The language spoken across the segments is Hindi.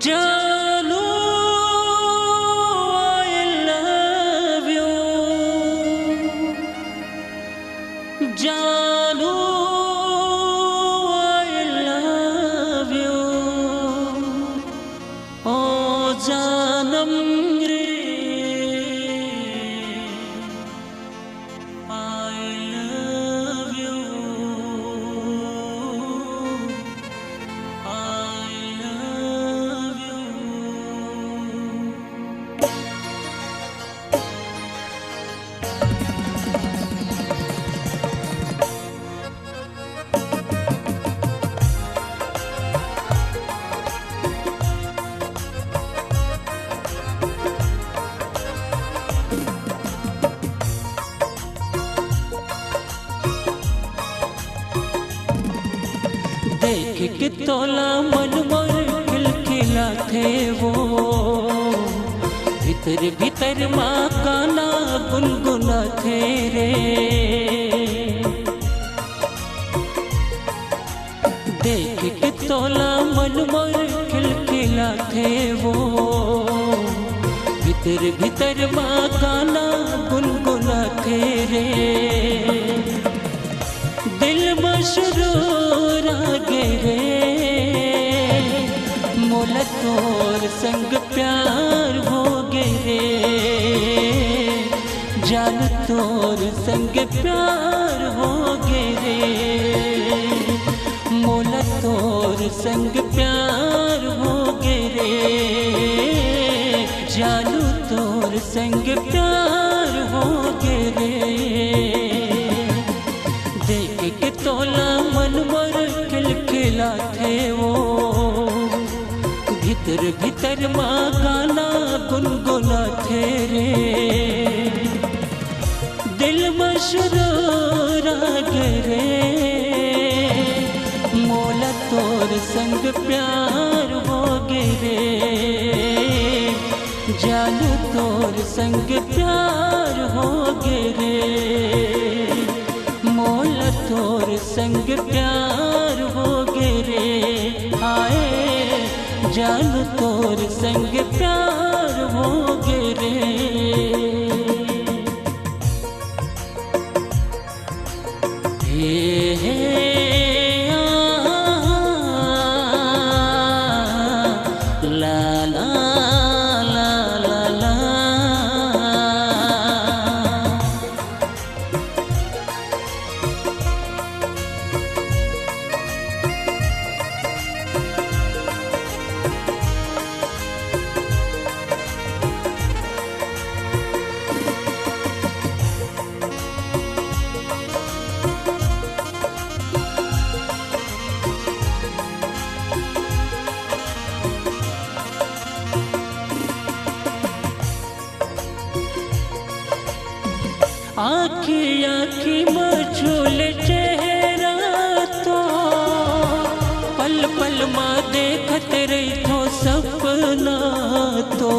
जानू I love you, जानू I love you, ओ जानम रे I love you, I love you। देख के तोला मन मोर खिलखिला थे वो, भीतर भीतर माँ गाना गुनगुना थे रे। देख के तोला मन मोर खिलखिला थे वो, भीतर भीतर माँ गाना गुनगुना थे रे। दिल मशरूर आगे रे, मोला तोर संग प्यार हो गे रे, जान तोर संग प्यार हो गे रे, मोला तोर संग प्यार हो गे रे, जानू तोर संग प्यार हो गे रे। देख के तोला मन मोर खिलखिला थे वो, भीतर भीतर माँ गाना गुनगुना थे रे। दिल मशरूर आगे रे, मोला तोर संग प्यार हो गे रे, जानू तोर संग प्यार हो गे रे, मोला तोर संग प्यार हो गे रे। आए जानू तोर संग प्यार हो गे रे। हे हे ला ला आँखी आँखी मझूल चेहरा तो, पल पल माँ देखत रही थो सपना तो।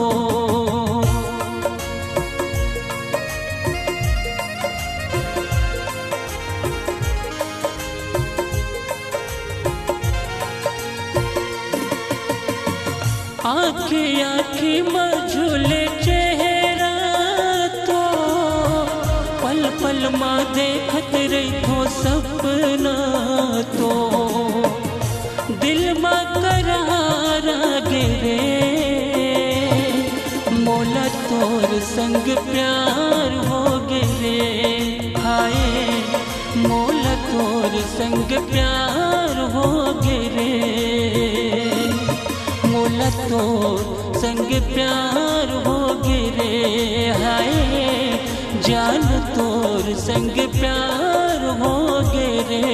आँखी आँखी मझूल चेहरा तो, पल पल माँ देखत रही थो सपना तो। दिल माँ करार आगे रे, मोला तोर संग प्यार हो गे रे। हाय मोला तोर संग प्यार हो गे रे, मोला तोर संग प्यार हो गे रे। हाय जान तोर संग प्यार हो गे रे।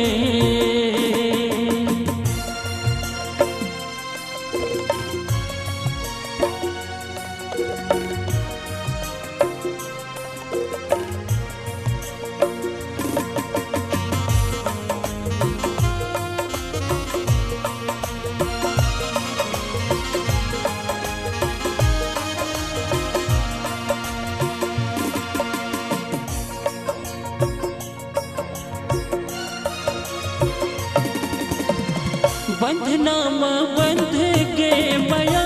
बंधनामा बंध के बया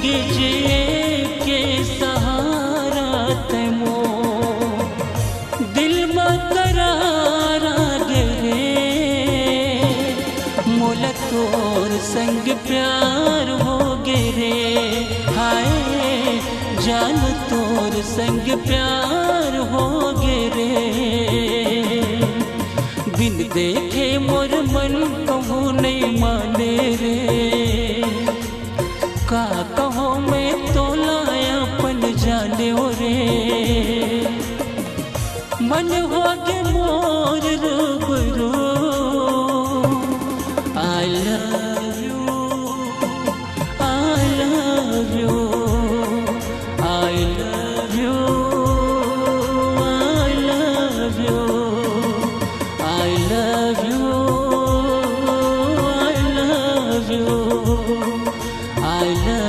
जिंदगी जिए के सहारा तमो दिल में करारा गिरे मोला तोर संग प्यार हो गिरे हाय जान तोर संग प्यार हो गिरे बिन देखे मोर मन कहूँ नहीं माने रे का कहो मैं तो लाया पन जाने रे मन हो गे मोर रूबरू I love you I love you I love you I love you I love you I love you I love